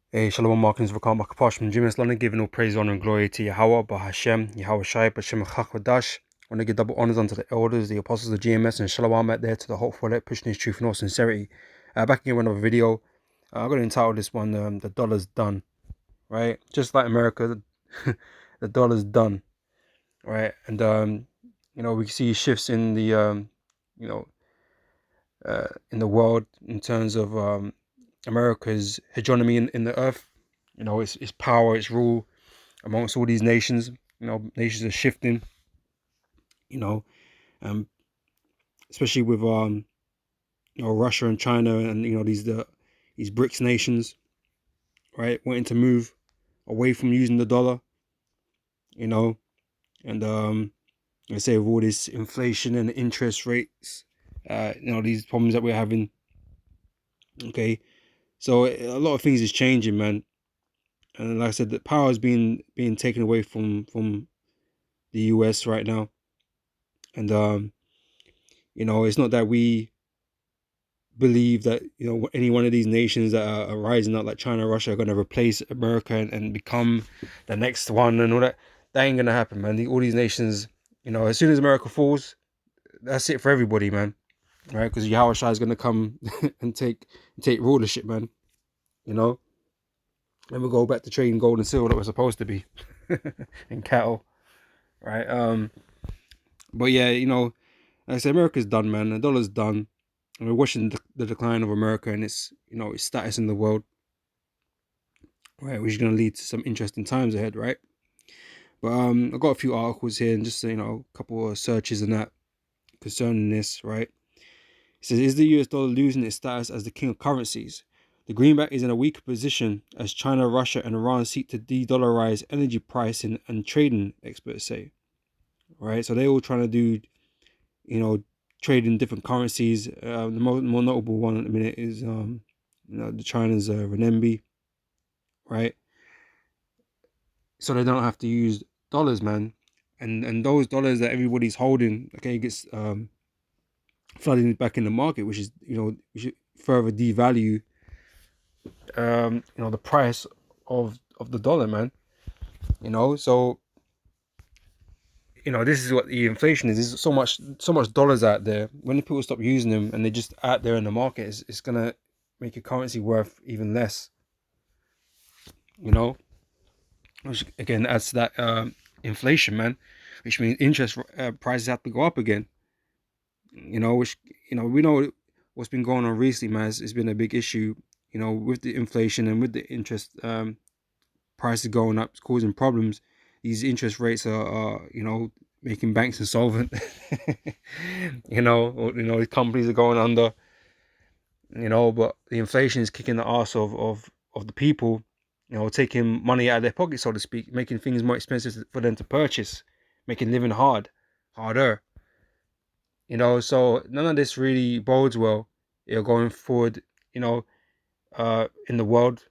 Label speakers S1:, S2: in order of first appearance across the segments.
S1: Hey, Shalom Markins Vakam Akapash from Jimis London, giving all praise, honor, and glory to Yahweh, Bahashem, Yahweh Shai, Bashem Chachwadash. I want to give double honors unto the elders, the apostles of GMS, and Shalom out there to the hopeful elect, pushing his truth and all sincerity. Back again with another video. I'm going to entitle this one, The Dollar's Done, right? Just like America, the dollar's done, right? And, we see shifts in the, you know, in the world in terms of America's hegemony in the earth. Its power, its rule amongst all these nations. Nations are shifting. You know, um, especially with Russia and China, and these BRICS nations, right, wanting to move away from using the dollar. You know, and I say with all this inflation and interest rates, these problems that we're having. Okay, so a lot of things is changing, man. And like I said, the power is being taken away from the US right now. And it's not that we believe that any one of these nations that are rising up like China, Russia, are going to replace America and become the next one and all that. That ain't gonna happen, man. All these nations, as soon as America falls, that's it for everybody, man. Right? Because Yahweh Shai is gonna come and take rulership, man. You know, and we'll go back to trading gold and silver that we're supposed to be, and cattle, right? But yeah, like I say, America's done, man. The dollar's done. And we're watching the decline of America and its status in the world, right? Which is going to lead to some interesting times ahead, right? But I've got a few articles here and just a couple of searches and that concerning this, right? It says, is the US dollar losing its status as the king of currencies? The greenback is in a weaker position as China, Russia, and Iran seek to de-dollarize energy pricing and trading, experts say, right? So they're all trying to do, trade in different currencies. The more notable one at the minute is, the China's renminbi, right? So they don't have to use dollars, man. And those dollars that everybody's holding, okay, gets flooding back in the market, which is which should further devalue the price of the dollar, man. So this is what the inflation is. There's so much dollars out there. When the people stop using them and they're just out there in the market, it's gonna make your currency worth even less. Which again adds to that inflation, man. Which means interest prices have to go up again. Which we know what's been going on recently, man. It's been a big issue. With the inflation and with the interest prices going up, it's causing problems. These interest rates are making banks insolvent. These companies are going under. But the inflation is kicking the ass of the people. Taking money out of their pocket, so to speak, making things more expensive for them to purchase, making living harder. So none of this really bodes well. Going forward, in the world,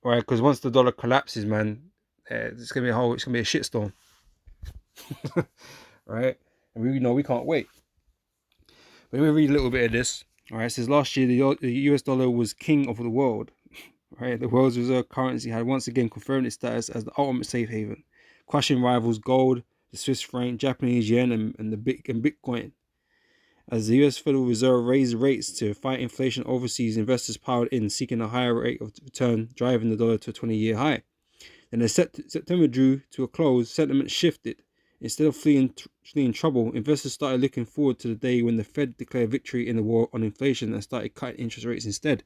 S1: right? Because once the dollar collapses, man, it's gonna be it's gonna be a shitstorm, right? And we can't wait. But let me read a little bit of this. All right, it says last year the US dollar was king of the world. Right, the world's reserve currency had once again confirmed its status as the ultimate safe haven, crushing rivals gold, the Swiss franc, Japanese yen, and Bitcoin. As the US Federal Reserve raised rates to fight inflation overseas, investors piled in, seeking a higher rate of return, driving the dollar to a 20-year high. Then as September drew to a close, sentiment shifted. Instead of fleeing trouble, investors started looking forward to the day when the Fed declared victory in the war on inflation and started cutting interest rates instead.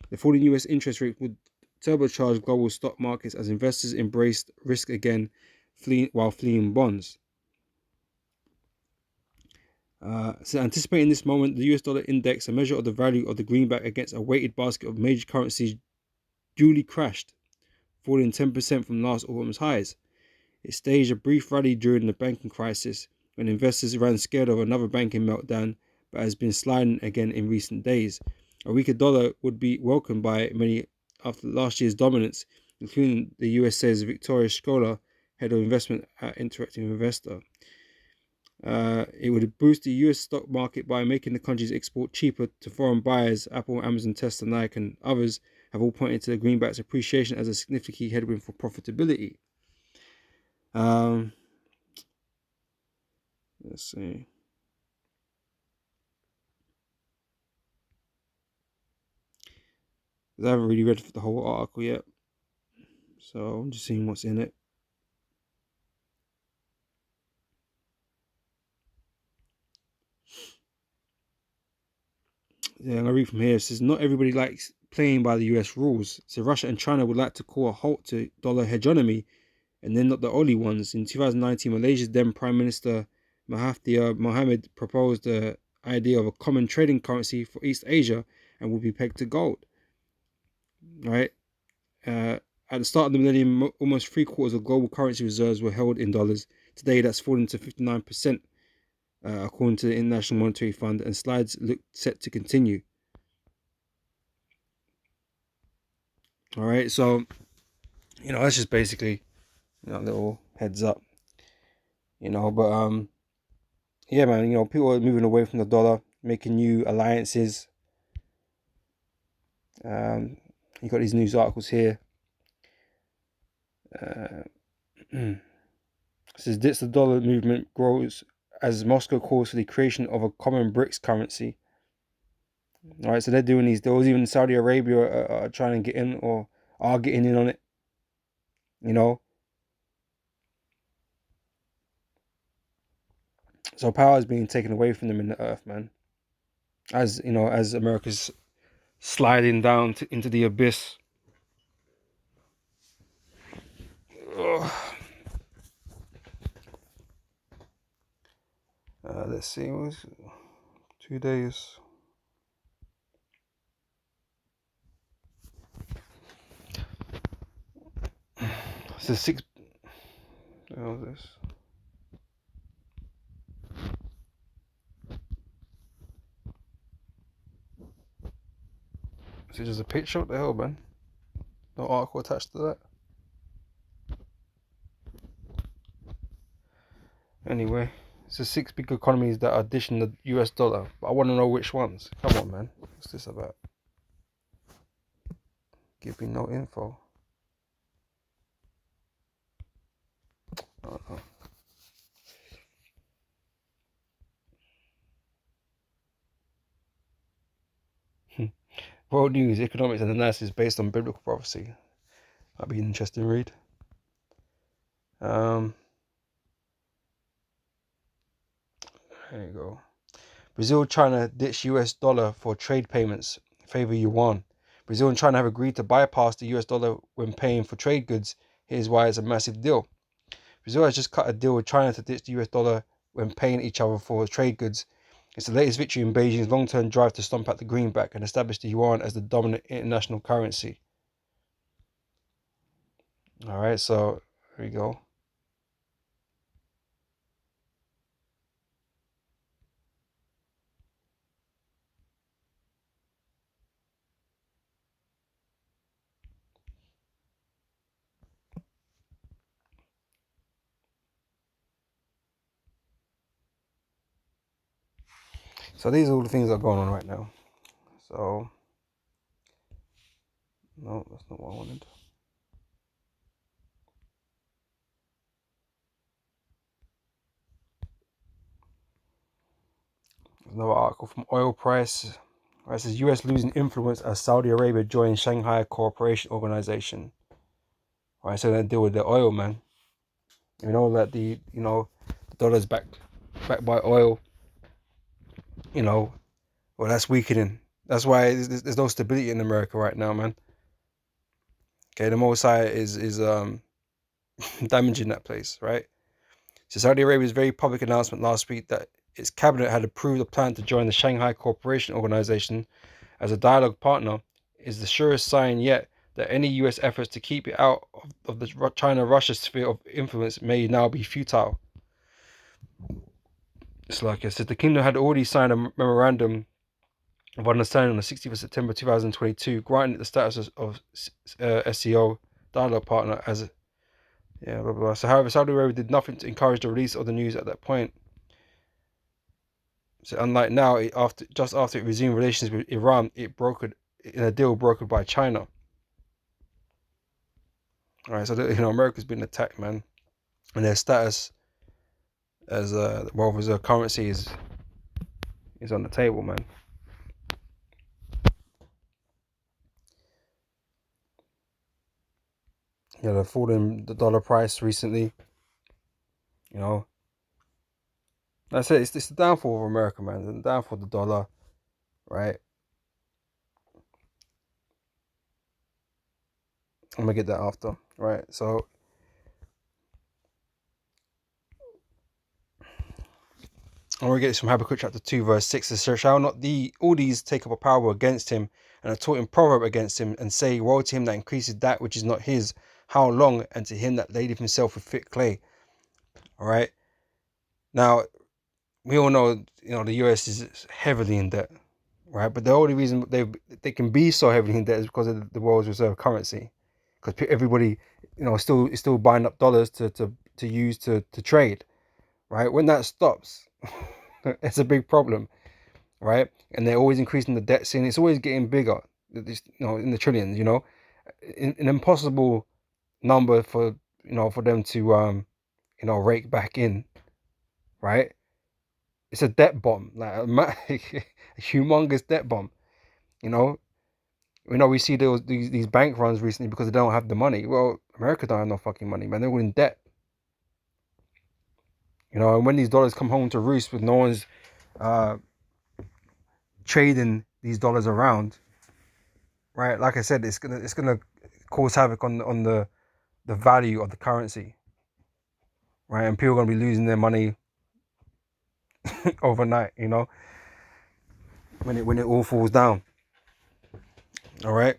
S1: The falling US interest rate would turbocharge global stock markets as investors embraced risk again, while fleeing bonds. So anticipating this moment, the US dollar index, a measure of the value of the greenback against a weighted basket of major currencies, duly crashed, falling 10% from last autumn's highs. It staged a brief rally during the banking crisis when investors ran scared of another banking meltdown, but has been sliding again in recent days. A weaker dollar would be welcomed by many after last year's dominance, including the USA's Victoria Scholar, head of investment at Interactive Investor. It would boost the US stock market by making the country's export cheaper to foreign buyers, Apple, Amazon, Tesla, Nike, and others, have all pointed to the greenback's appreciation as a significant headwind for profitability. Let's see. I haven't really read the whole article yet, so I'm just seeing what's in it. Yeah, I'm gonna read from here. It says not everybody likes playing by the US rules. So Russia and China would like to call a halt to dollar hegemony, and they're not the only ones. In 2019, Malaysia's then Prime Minister Mahathir Mohamad proposed the idea of a common trading currency for East Asia and would be pegged to gold. Right? At the start of the millennium, almost 3/4 of global currency reserves were held in dollars. Today, that's fallen to 59%, according to the International Monetary Fund, and slides look set to continue. All right, so that's just basically a little heads up, but yeah, man, people are moving away from the dollar, making new alliances. You got these news articles here. It says this: the dollar movement grows as Moscow calls for the creation of a common BRICS currency. All right, so they're doing these. There was even Saudi Arabia trying to get in or are getting in on it. So power is being taken away from them in the earth, man. As America's sliding down into the abyss. Let's see, it was 2 days. This is 6. What is this? Is it just a picture? What the hell, man? No article attached to that. Anyway, it's the 6 big economies that are dishing the US dollar, but I want to know which ones. Come on, man. What's this about? Give me no info. World News, Economics and Analysis based on Biblical Prophecy. That'd be an interesting read. There you go. Brazil, China ditch US dollar for trade payments, favor yuan. Brazil and China have agreed to bypass the US dollar when paying for trade goods. Here's why it's a massive deal. Brazil has just cut a deal with China to ditch the US dollar when paying each other for trade goods. It's the latest victory in Beijing's long-term drive to stomp out the greenback and establish the yuan as the dominant international currency. All right, so here we go. So these are all the things that are going on right now. So, no, that's not what I wanted. There's another article from Oil Price. It says US losing influence as Saudi Arabia joins Shanghai Cooperation Organization. All right, so they deal with the oil, man. You know that the dollar's backed by oil. Well, that's weakening. That's why there's no stability in America right now, man. Okay, the Mossad is damaging that place, right? So Saudi Arabia's very public announcement last week that its cabinet had approved a plan to join the Shanghai Cooperation Organization as a dialogue partner is the surest sign yet that any US efforts to keep it out of the China-Russia sphere of influence may now be futile. It's like I said, the kingdom had already signed a memorandum of understanding on the 16th of September 2022, granting it the status of SCO dialogue partner as blah, blah, blah. So however, Saudi Arabia did nothing to encourage the release of the news at that point. So unlike now, just after it resumed relations with Iran, it brokered in a deal brokered by China. Right, so America's been attacked, man, and their status as a world reserve currency is on the table, man. The fall in the dollar price recently. That's it. It's the downfall of America, man. The downfall of the dollar, right? I'm gonna get that after, right? So I'm gonna get this from Habakkuk chapter 2, verse 6. It says, "Shall not all these take up a power against him, and a taught in proverb against him, and say, Woe to him that increases that which is not his, how long? And to him that ladeth himself with thick clay." All right. Now we all know, the US is heavily in debt, right? But the only reason they can be so heavily in debt is because of the world's reserve currency, because everybody, is still buying up dollars to use to trade, right? When that stops, it's a big problem, right? And they're always increasing the debt ceiling. It's always getting bigger, in the trillions. An impossible number for them to rake back in, right? It's a debt bomb, like a humongous debt bomb. You know, we see these bank runs recently because they don't have the money. Well, America don't have no fucking money, man. They're all in debt. And when these dollars come home to roost, with no one's trading these dollars around, right? Like I said, it's gonna cause havoc on the value of the currency, right? And people are gonna be losing their money overnight. When it all falls down. All right.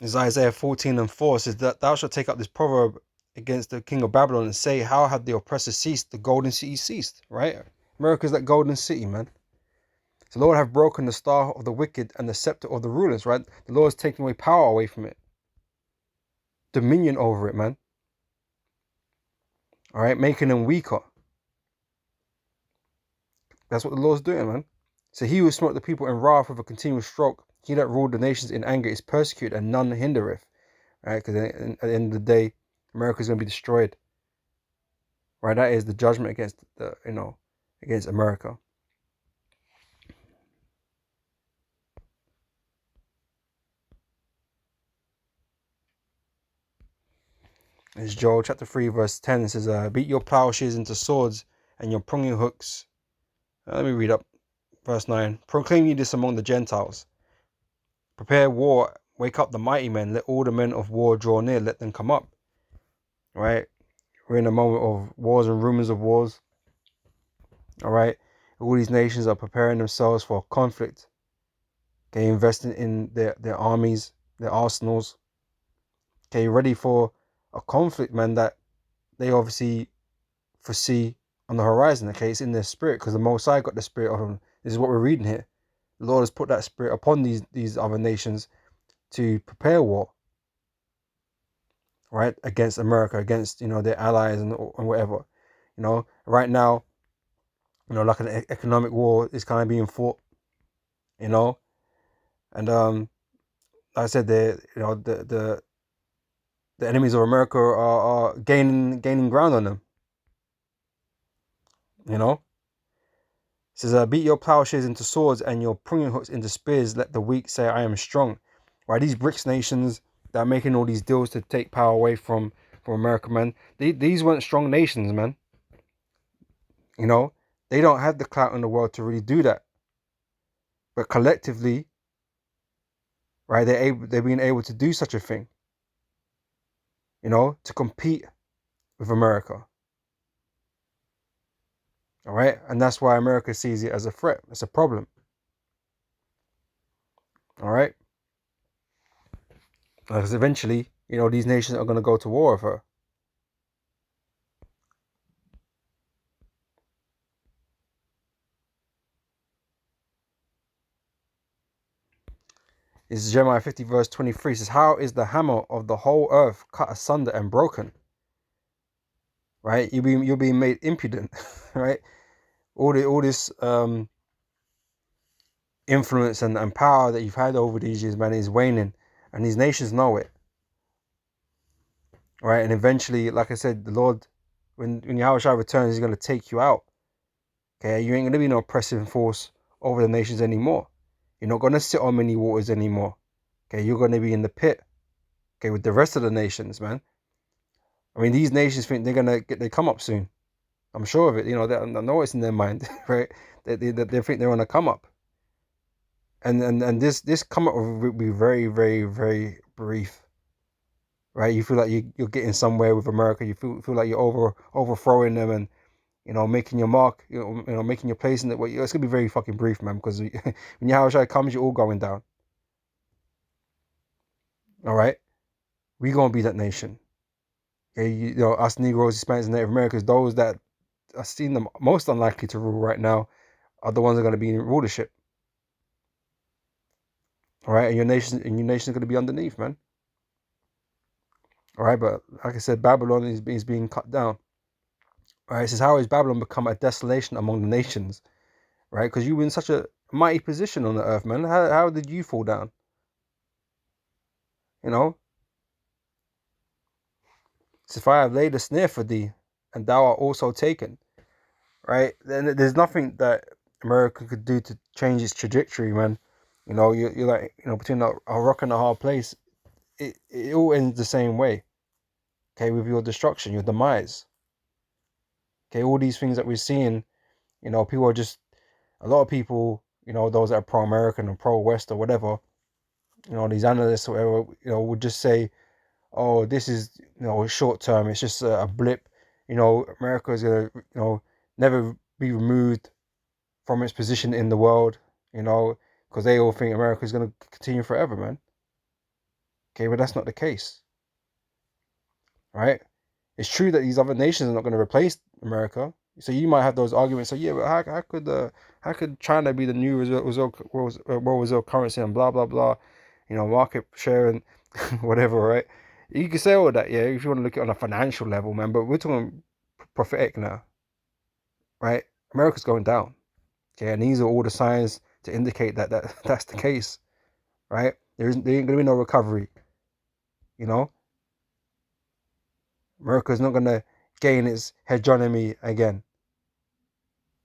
S1: As Isaiah 14:4 says that thou shalt take up this proverb against the king of Babylon and say, how had the oppressor ceased? The golden city ceased, right? America's that golden city, man. The Lord have broken the star of the wicked and the scepter of the rulers, right? The Lord is taking away power away from it. Dominion over it, man. All right, making them weaker. That's what the Lord's doing, man. So he who smote the people in wrath with a continual stroke, he that ruled the nations in anger is persecuted and none hindereth. Right? Because at the end of the day, America is going to be destroyed. Right? That is the judgment against against America. It's Joel chapter 3 verse 10. It says, beat your plowshares into swords and your pruning hooks. Let me read up verse 9. Proclaim ye this among the Gentiles. Prepare war, wake up the mighty men, let all the men of war draw near, let them come up. Right? We're in a moment of wars and rumors of wars. All right? All these nations are preparing themselves for conflict. Okay, investing in their armies, their arsenals. Okay, ready for a conflict, man, that they obviously foresee on the horizon. Okay, it's in their spirit, because the Most High got the spirit of them. This is what we're reading here. The Lord has put that spirit upon these other nations to prepare war, right, against America, against their allies and whatever. Right now, like an economic war is kind of being fought. And like I said, the enemies of America are gaining ground on them. It says, beat your plowshares into swords and your pruning hooks into spears. Let the weak say, I am strong. Right? These BRICS nations that are making all these deals to take power away from America, man. These weren't strong nations, man. They don't have the clout in the world to really do that. But collectively, right, they're being able to do such a thing. To compete with America. All right, and that's why America sees it as a threat. It's a problem. All right, because eventually, these nations are going to go to war with her. This is Jeremiah 50 verse 23. It says, how is the hammer of the whole earth cut asunder and broken? Right, you're being made impudent. Right, all this influence and power that you've had over these years, man, is waning. And these nations know it. Right? And eventually, like I said, the Lord, when Yahushua returns, he's going to take you out. Okay? You ain't going to be no oppressive force over the nations anymore. You're not going to sit on many waters anymore. Okay? You're going to be in the pit. Okay? With the rest of the nations, man. I mean, these nations think they're going to get their come up soon. I'm sure of it. You know, I know it's in their mind, right? They think they're on a come up. And this come up will be very, very, very brief. Right? You feel like you're getting somewhere with America. You feel like you're overthrowing them and, you know, making your mark, making your place in it. Well, it's gonna be very fucking brief, man, because when Yahushua comes, you're all going down. All right, we gonna be that nation. Okay, you know, us Negroes, Hispanics, and Native Americans, those that are seen the most unlikely to rule right now, are the ones that are gonna be in rulership. All right, and your nation's gonna be underneath, man. All right, but like I said, Babylon is being cut down. All right, it says, how has Babylon become a desolation among the nations? Right, because you were in such a mighty position on the earth, man. How did you fall down? You know, so if I have laid a snare for thee, and thou art also taken, right? Then there's nothing that America could do to change its trajectory, man. You know, you're like, you know, between a rock and a hard place. It all ends the same way. Okay, with your destruction, your demise. Okay, all these things that we're seeing, you know, people are just, a lot of people, you know, those that are pro-American and pro-West or whatever, you know, these analysts or whatever, you know, would just say, oh, this is, you know, short term. It's just a blip. You know, America is gonna, you know, never be removed from its position in the world. You know, because they all think America is gonna continue forever, man. Okay, but that's not the case, right? It's true that these other nations are not going to replace America. So you might have those arguments. So yeah, but how could China be the new world reserve currency and blah blah blah, you know, market share and whatever, right? You can say all that, yeah, if you want to look at it on a financial level, man. But we're talking prophetic now, right? America's going down, okay, and these are all the signs to indicate that that's the case, right? There ain't gonna be no recovery, you know. America's not gonna gain its hegemony again.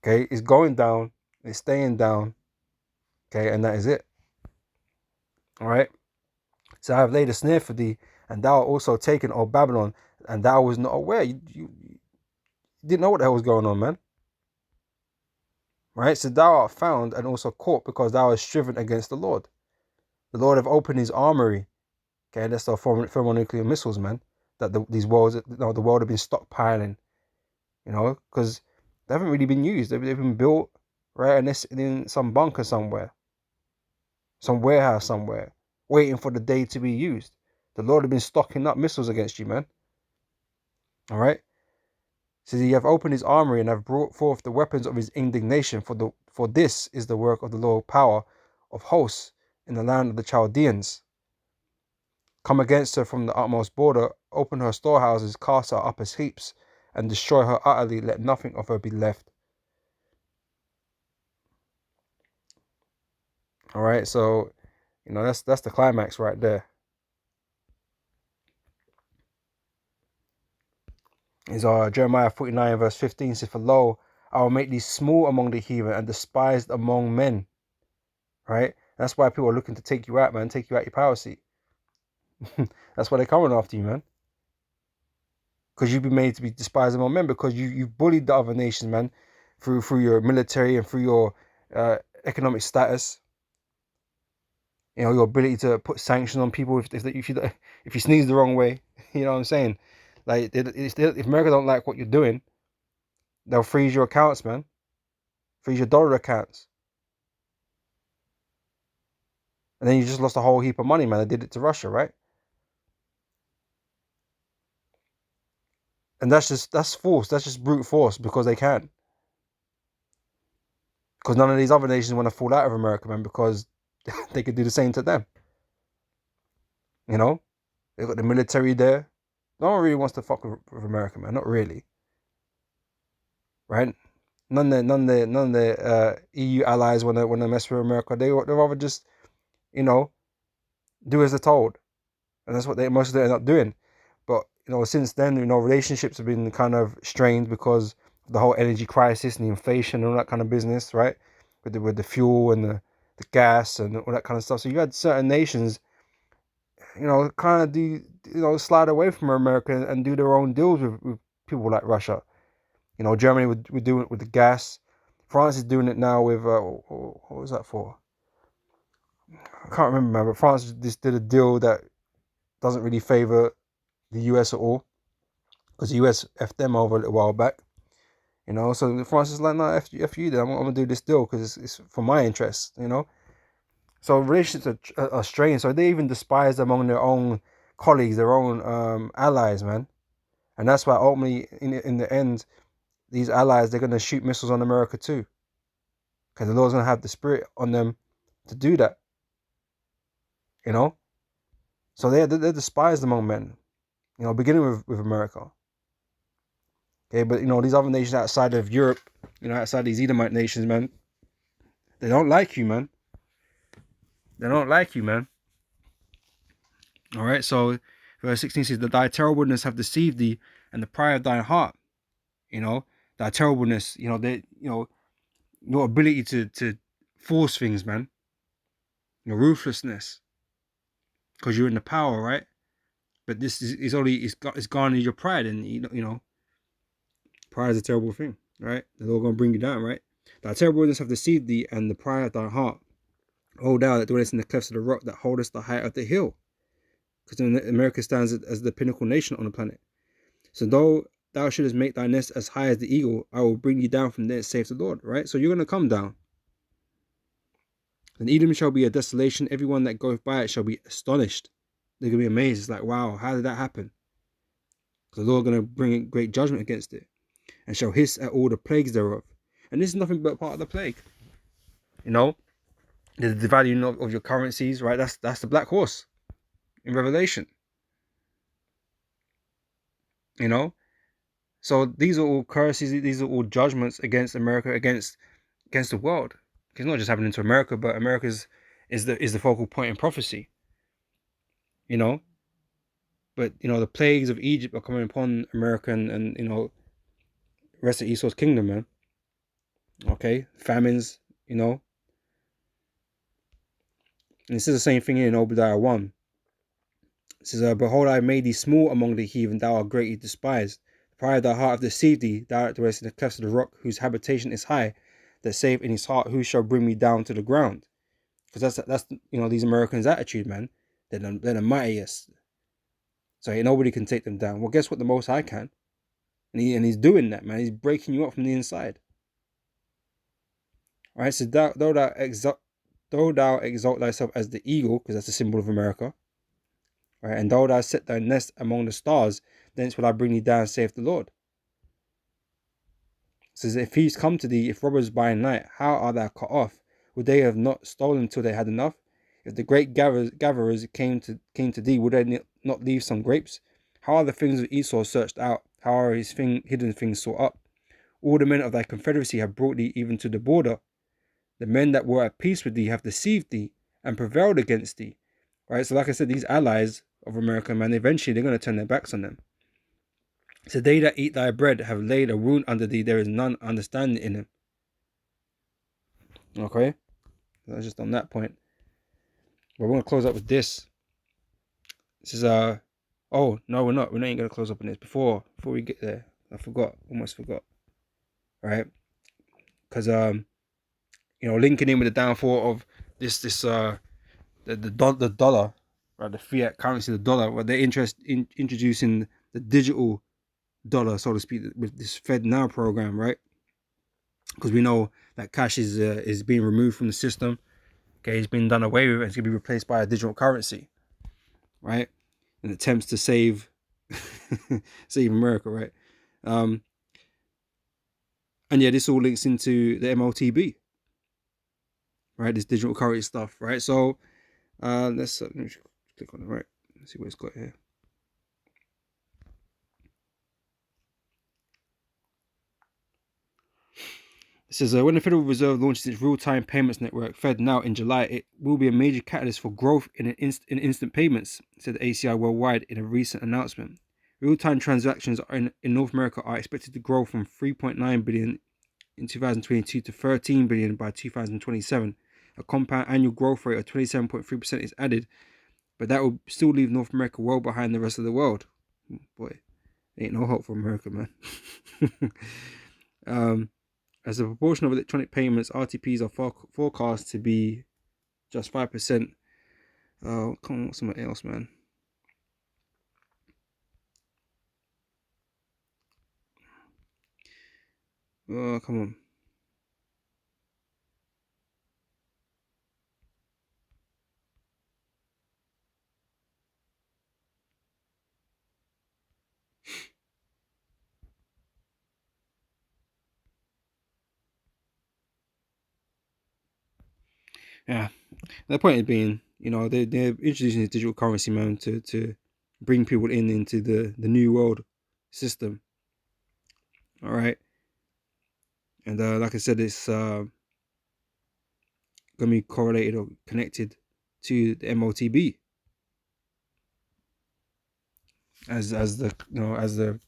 S1: Okay, it's going down, it's staying down. Okay, and that is it. All right. So I have laid a snare for thee, and thou art also taken, O Babylon, and thou was not aware. You didn't know what the hell was going on, man. Right. So thou art found and also caught because thou hast striven against the Lord. The Lord have opened his armory. Okay, that's the thermonuclear missiles, man. That these worlds, you know, the world have been stockpiling. You know, because they haven't really been used. They've been built right in some bunker somewhere, some warehouse somewhere, waiting for the day to be used. The Lord have been stocking up missiles against you, man. All right. So he have opened his armory and have brought forth the weapons of his indignation. For this is the work of the Lord power of hosts in the land of the Chaldeans. Come against her from the utmost border, open her storehouses, cast her up as heaps, and destroy her utterly. Let nothing of her be left. All right. So, you know, that's the climax right there. Is Jeremiah 49 verse 15 says, for lo, I will make thee small among the heathen and despised among men. Right? That's why people are looking to take you out, man, take you out your power seat. That's why they're coming after you, man. Because you've been made to be despised among men, because you've bullied the other nations, man, through your military and through your economic status. You know, your ability to put sanctions on people if you sneeze the wrong way. You know what I'm saying? Like, if America don't like what you're doing, they'll freeze your accounts, man. Freeze your dollar accounts. And then you just lost a whole heap of money, man. They did it to Russia, right? And that's force. That's just brute force because they can. Because none of these other nations want to fall out of America, man, because they could do the same to them. You know? They've got the military there. No one really wants to fuck with America, man. Not really. Right? none of the EU allies want to mess with America. They rather just, you know, do as they're told, and that's what they most of them end up doing. But since then, relationships have been kind of strained because of the whole energy crisis and the inflation and all that kind of business, right? With the fuel and the gas and all that kind of stuff. So you had certain nations, kind of slide away from America and do their own deals with people like Russia. Germany would do it with the gas. France is doing it now with what was that for? I can't remember, man. But France just did a deal that doesn't really favor the US at all, because the US effed them over a little while back. So France is like, no, F you then. I'm gonna do this deal because it's for my interest. So relationships are strained. So they even despise among their own colleagues, their own allies, man. And that's why ultimately, in the end, these allies, they're gonna shoot missiles on America too, because the Lord's gonna have the spirit on them to do that. So they're despised among men. Beginning with America. Okay, but these other nations outside of Europe, outside these Edomite nations, man, they don't like you, man. They don't like you, man. All right, so verse 16 says, that thy terribleness have deceived thee, and the pride of thine heart. Thy terribleness, your ability to force things, man. Your ruthlessness, because you're in the power, right? But this is only it's garnered your pride, and pride is a terrible thing, right? They're all gonna bring you down, right? Thy terribleness have deceived thee, and the pride of thy heart. O thou that dwellest in the clefts of the rock, that holdest the height of the hill. Because America stands as the pinnacle nation on the planet. So though thou shouldest make thy nest as high as the eagle, I will bring you down from there, saith the Lord, right? So you're going to come down. And Edom shall be a desolation. Everyone that goeth by it shall be astonished. They're going to be amazed. It's like, wow, how did that happen? Because the Lord going to bring great judgment against it, and shall hiss at all the plagues thereof. And this is nothing but part of the plague. The devaluing of your currencies, right? That's the black horse in Revelation. So these are all curses. These are all judgments against America, against the world. It's not just happening to America, but America is the focal point in prophecy. But the plagues of Egypt are coming upon America and rest of Esau's kingdom, man. Okay, famines. And this is the same thing in Obadiah 1. It says, behold, I have made thee small among the heathen, thou art greatly despised. The pride of thy heart hath deceived thee, thou art dwellest in the clefts of the rock, whose habitation is high, that saith in his heart, who shall bring me down to the ground? Because that's these Americans' attitude, man. They're the mightiest. So nobody can take them down. Well, guess what? The Most High can. And he's doing that, man. He's breaking you up from the inside. All right, so though thou exalt thyself as the eagle, because that's the symbol of America, right? And though thou set thy nest among the stars, thence will I bring thee down, saith the Lord. It says, if thieves come to thee, if robbers by night, how art thou cut off? Would they have not stolen till they had enough? If the great gatherers came to thee, would they not leave some grapes? How are the things of Esau searched out? How are his hidden things sought up? All the men of thy confederacy have brought thee even to the border. The men that were at peace with thee have deceived thee and prevailed against thee. Right? So like I said, these allies of America, man, eventually they're going to turn their backs on them. So they that eat thy bread have laid a wound under thee, there is none understanding in them. Okay? That's just on that point. But we're going to close up with this. This is oh no, we're not even going to close up on this. Before we get there, almost forgot. Right? Because linking in with the downfall of the dollar, right? The fiat currency, the dollar. Well, they're interested in introducing the digital dollar, so to speak, with this Fed Now program, right? Because we know that cash is being removed from the system. Okay, it's been done away with. It's going to be replaced by a digital currency, right? And attempts to save America, right? And yeah, this all links into the MLTB, right? This digital currency stuff, right? So let me click on it, right? Let's see what it's got here. It says, when the Federal Reserve launches its real-time payments network, FedNow, in July, it will be a major catalyst for growth in instant payments, said ACI Worldwide in a recent announcement. Real-time transactions in North America are expected to grow from 3.9 billion in 2022 to 13 billion by 2027. A compound annual growth rate of 27.3% is added, but that will still leave North America well behind the rest of the world. Boy, ain't no hope for America, man. As a proportion of electronic payments, RTPs are forecast to be just 5%. Come on, what's something else, man? Come on. Yeah, the point being, they're introducing this digital currency, man, to bring people into the new world system. All right, and like I said, it's gonna be correlated or connected to the MOTB as the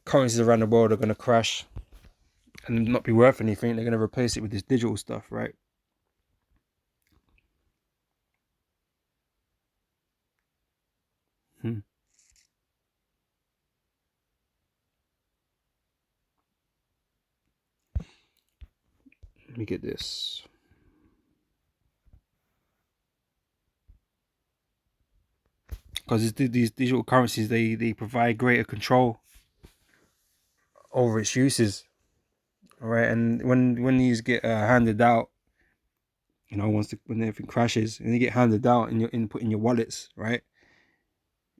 S1: currencies around the world are gonna crash and not be worth anything. They're gonna replace it with this digital stuff, right? Let me get this. Because these digital currencies, they provide greater control over its uses. All right, and when these get handed out, when everything crashes and they get handed out and you're input in your wallets, right?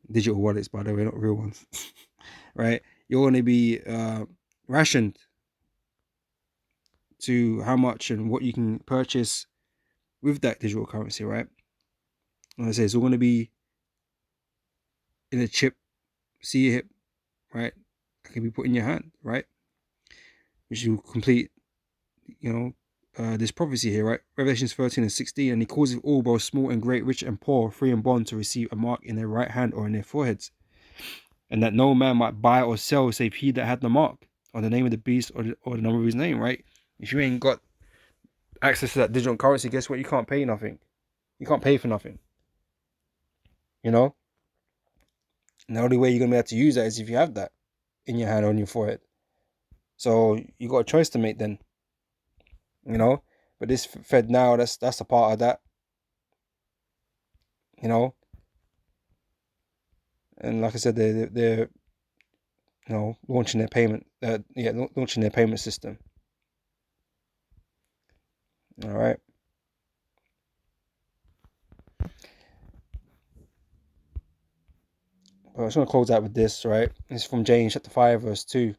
S1: Digital wallets, by the way, not real ones, right? You're going to be rationed to how much and what you can purchase with that digital currency, right? Like I say, it's all going to be in a chip, see your hip, right? That can be put in your hand, right? Which will complete, this prophecy here, right? Revelations 13 and 16, and he causes all, both small and great, rich and poor, free and bond, to receive a mark in their right hand or in their foreheads, and that no man might buy or sell save he that had the mark, or the name of the beast, or the number of his name, right? If you ain't got access to that digital currency, guess what? You can't pay nothing. You can't pay for nothing. You know? And the only way you're going to be able to use that is if you have that in your hand or on your forehead. So you got a choice to make then. But this FedNow, that's a part of that. And like I said, they're launching their payment. Launching their payment system. All right. But I just want to close out with this, right? It's from James chapter 5, verse 2.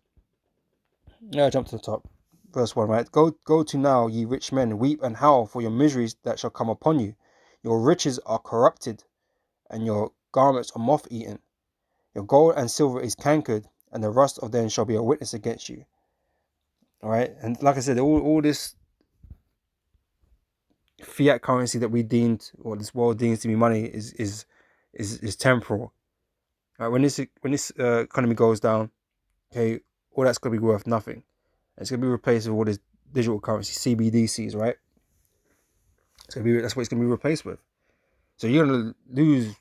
S1: Yeah, jump to the top. Verse 1, right? Go to now, ye rich men, weep and howl for your miseries that shall come upon you. Your riches are corrupted, and your garments are moth-eaten. Your gold and silver is cankered, and the rust of them shall be a witness against you. All right, and like I said, all this fiat currency that we deemed, or this world deems to be money, is temporal. All right, when this economy goes down, okay, all that's gonna be worth nothing. It's gonna be replaced with all this digital currency, CBDCs, right? That's what it's gonna be replaced with. So you're gonna lose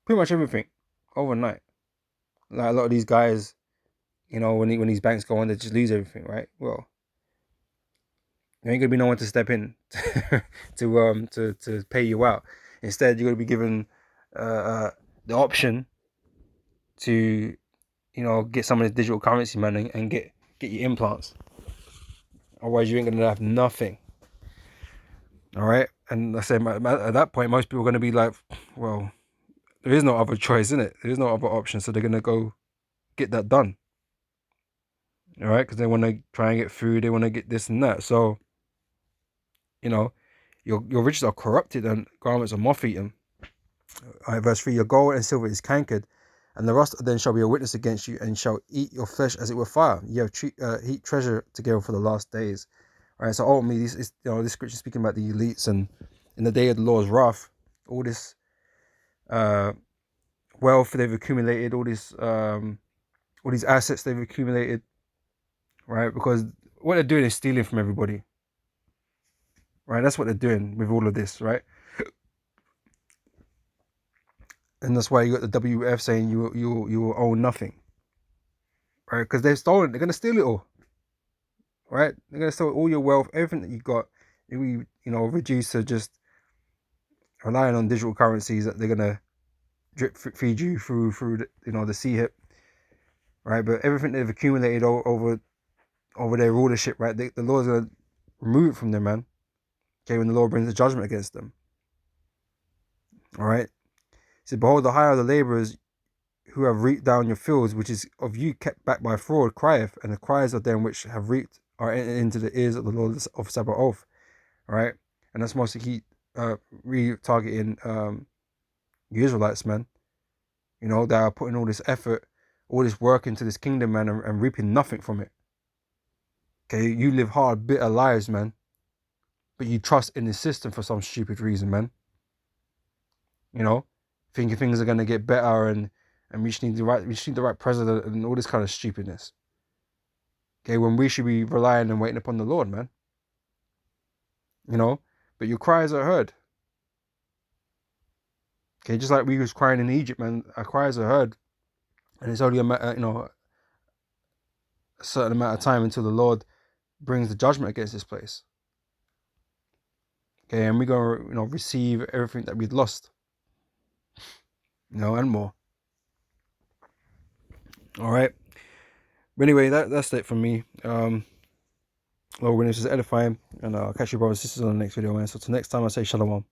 S1: pretty much everything overnight. Like a lot of these guys, when these banks go on, they just lose everything, right? Well, there ain't gonna be no one to step in to pay you out. Instead, you're gonna be given the option to get some of the digital currency, man, and get your implants. Otherwise, you ain't gonna have nothing. All right, and I said at that point, most people are gonna be like, well, there is no other choice, isn't it? There is no other option, so they're gonna go get that done. All right, because they want to try and get food, they want to get this and that. So, your riches are corrupted and garments are moth-eaten. All right, verse 3: your gold and silver is cankered, And the rust then shall be a witness against you, and shall eat your flesh as it were fire. You have heat treasure together for the last days. Right. So ultimately, this is this scripture speaking about the elites, and in the day of the Lord's wrath, all this wealth they've accumulated, all these assets they've accumulated, right? Because what they're doing is stealing from everybody, right? That's what they're doing with all of this, right? And that's why you got the WF saying you will own nothing, right? Because they've stolen. They're gonna steal it all, right? They're gonna steal all your wealth, everything that you got. You reduce to just relying on digital currencies that they're gonna drip feed you through the CHIP, right? But everything they've accumulated over their rulership, right? The Lord's gonna remove it from them, man. Okay, when the Lord brings the judgment against them. All right. He said, behold, the hire of the laborers who have reaped down your fields, which is of you kept back by fraud, crieth, and the cries of them which have reaped are into the ears of the Lord of Sabaoth. All right. And that's mostly re-targeting the Israelites, man. That are putting all this effort, all this work into this kingdom, man, and reaping nothing from it. Okay, you live hard, bitter lives, man. But you trust in the system for some stupid reason, man. Thinking things are gonna get better, and we just need the right president and all this kind of stupidness. Okay, when we should be relying and waiting upon the Lord, man. But your cries are heard. Okay, just like we was crying in Egypt, man. Our cries are heard, and it's only a certain amount of time until the Lord brings the judgment against this place. Okay, and we're gonna receive everything that we'd lost. And more. All right. But anyway, that's it from me. Lord willing, this is edifying, and I'll catch you brothers and sisters on the next video, man. So till next time, I say shalom.